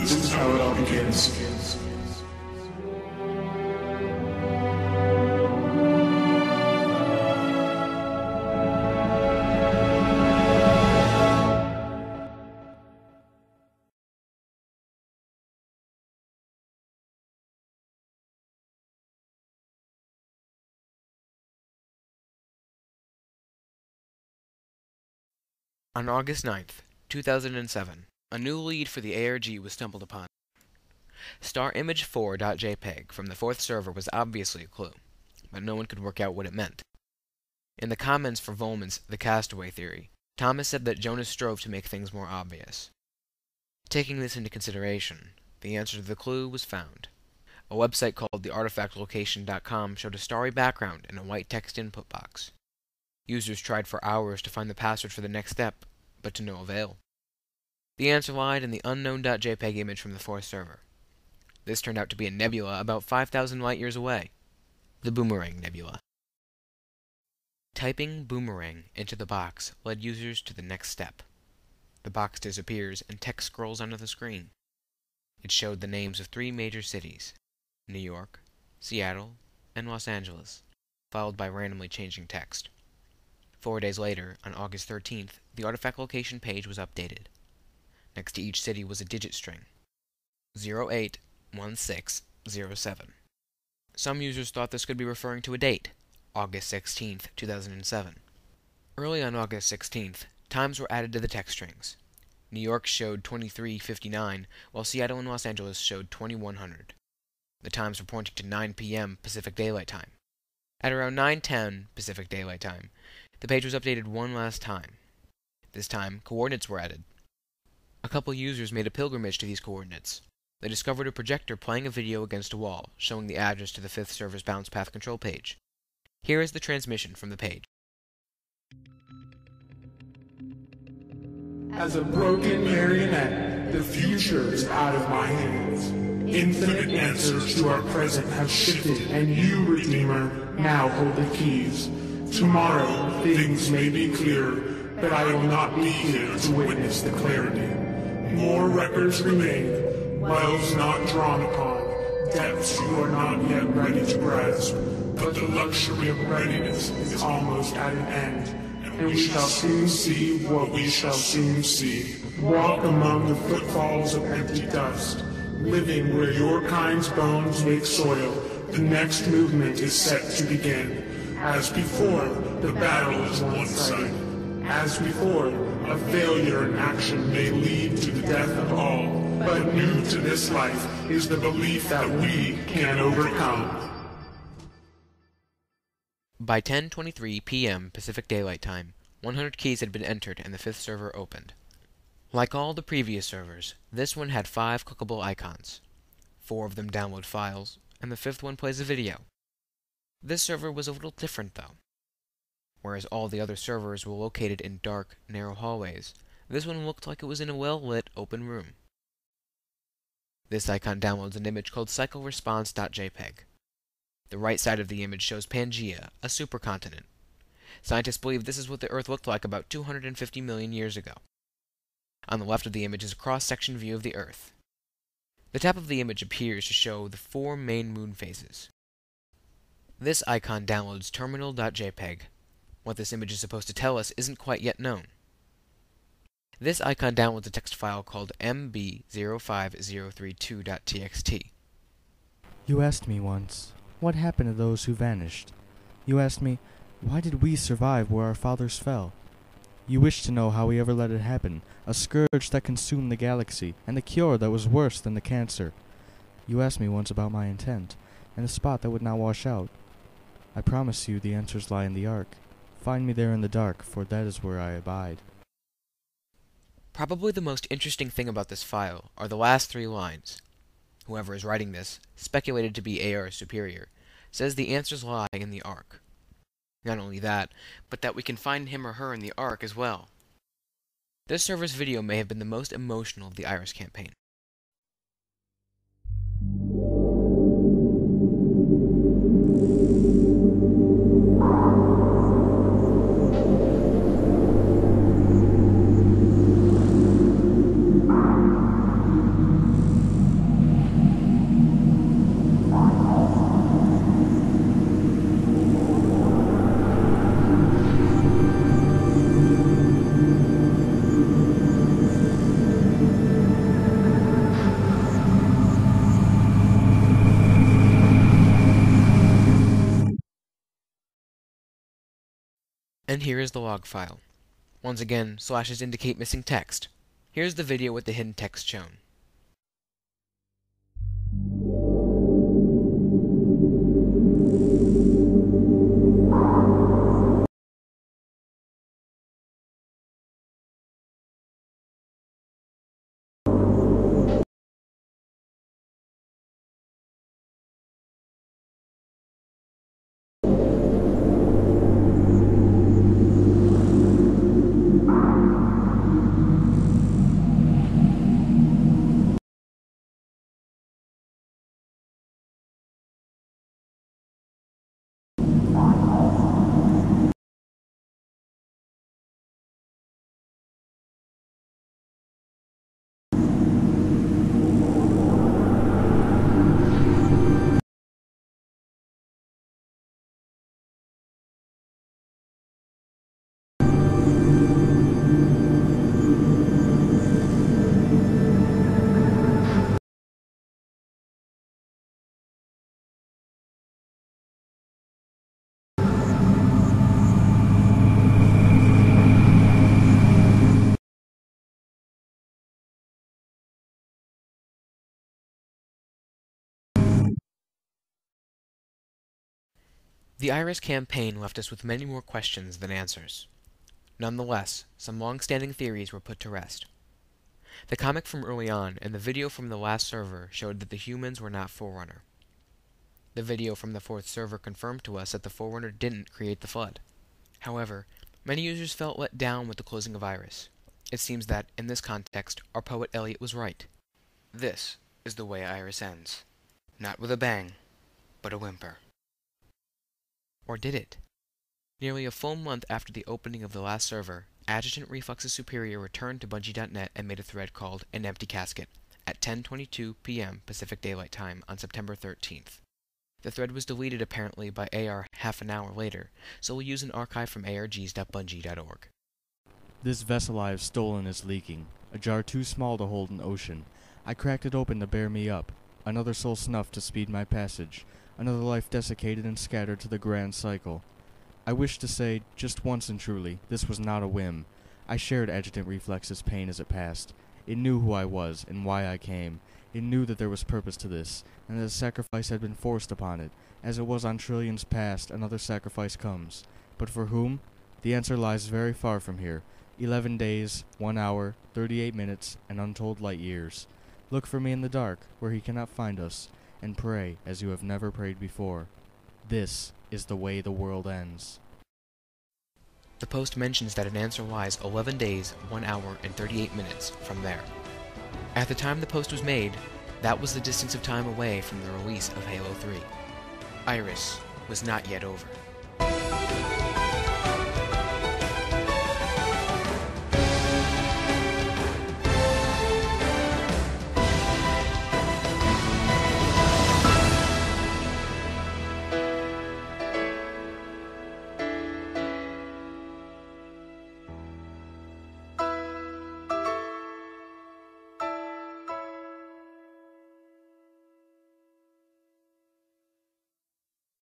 This is how it all begins. On August 9th, 2007, a new lead for the ARG was stumbled upon. StarImage4.jpg from the fourth server was obviously a clue, but no one could work out what it meant. In the comments for Volman's The Castaway Theory, Thomas said that Jonas strove to make things more obvious. Taking this into consideration, the answer to the clue was found. A website called theartifactlocation.com showed a starry background and a white text input box. Users tried for hours to find the password for the next step, but to no avail. The answer lied in the unknown.jpg image from the fourth server. This turned out to be a nebula about 5,000 light-years away, the Boomerang Nebula. Typing Boomerang into the box led users to the next step. The box disappears and text scrolls onto the screen. It showed the names of 3 major cities, New York, Seattle, and Los Angeles, followed by randomly changing text. 4 days later, on August 13th, the artifact location page was updated. Next to each city was a digit string, 081607. Some users thought this could be referring to a date, August 16th, 2007. Early on August 16th, times were added to the text strings. New York showed 23:59, while Seattle and Los Angeles showed 2100. The times were pointing to 9 p.m. Pacific Daylight Time. At around 9:10 Pacific Daylight Time, the page was updated one last time. This time, coordinates were added. A couple users made a pilgrimage to these coordinates. They discovered a projector playing a video against a wall, showing the address to the fifth server's bounce path control page. Here is the transmission from the page. As a broken marionette, the future is out of my hands. Infinite answers to our present have shifted, and you, Redeemer, now hold the keys. Tomorrow, things may be clearer, but I will not be here to witness the clarity. More records remain, wells not drawn upon, depths you are not yet ready to grasp. But the luxury of readiness is almost at an end, and we shall soon see what we shall soon see. Walk among the footfalls of empty dust, living where your kind's bones make soil. The next movement is set to begin. As before, the battle is one-sided. As before, a failure in action may lead to the death of all. But new to this life is the belief that we can overcome. By 10:23 p.m. Pacific Daylight Time, 100 keys had been entered and the fifth server opened. Like all the previous servers, this one had 5 clickable icons. 4 of them download files, and the 5th one plays a video. This server was a little different though. Whereas all the other servers were located in dark, narrow hallways, this one looked like it was in a well-lit, open room. This icon downloads an image called CycleResponse.jpg. The right side of the image shows Pangaea, a supercontinent. Scientists believe this is what the Earth looked like about 250 million years ago. On the left of the image is a cross-section view of the Earth. The top of the image appears to show the 4 main moon phases. This icon downloads terminal.jpg. What this image is supposed to tell us isn't quite yet known. This icon downloads a text file called mb05032.txt. You asked me once, what happened to those who vanished? You asked me, why did we survive where our fathers fell? You wished to know how we ever let it happen, a scourge that consumed the galaxy, and a cure that was worse than the cancer. You asked me once about my intent, and the spot that would not wash out. I promise you the answers lie in the Ark. Find me there in the dark, for that is where I abide. Probably the most interesting thing about this file are the last 3 lines. Whoever is writing this, speculated to be AR Superior, says the answers lie in the Ark. Not only that, but that we can find him or her in the Ark as well. This server's video may have been the most emotional of the Iris campaign. And here is the log file. Once again, slashes indicate missing text. Here's the video with the hidden text shown. The Iris campaign left us with many more questions than answers. Nonetheless, some long-standing theories were put to rest. The comic from early on and the video from the last server showed that the humans were not Forerunner. The video from the fourth server confirmed to us that the Forerunner didn't create the Flood. However, many users felt let down with the closing of Iris. It seems that, in this context, our poet Eliot was right. This is the way Iris ends. Not with a bang, but a whimper. Or did it? Nearly a full month after the opening of the last server, Adjutant Reflux's superior returned to Bungie.net and made a thread called An Empty Casket at 10:22 p.m. Pacific Daylight Time on September 13th. The thread was deleted apparently by AR half an hour later, so we'll use an archive from args.bungie.org. This vessel I have stolen is leaking, a jar too small to hold an ocean. I cracked it open to bear me up, another soul snuffed to speed my passage, another life desiccated and scattered to the grand cycle. I wish to say, just once and truly, this was not a whim. I shared Adjutant Reflux's pain as it passed. It knew who I was and why I came. It knew that there was purpose to this, and that a sacrifice had been forced upon it. As it was on trillions past, another sacrifice comes. But for whom? The answer lies very far from here. 11 days, 1 hour, 38 minutes, and untold light years. Look for me in the dark, where he cannot find us, and pray as you have never prayed before. This is the way the world ends. The post mentions that an answer lies 11 days, 1 hour, and 38 minutes from there. At the time the post was made, that was the distance of time away from the release of Halo 3. Iris was not yet over.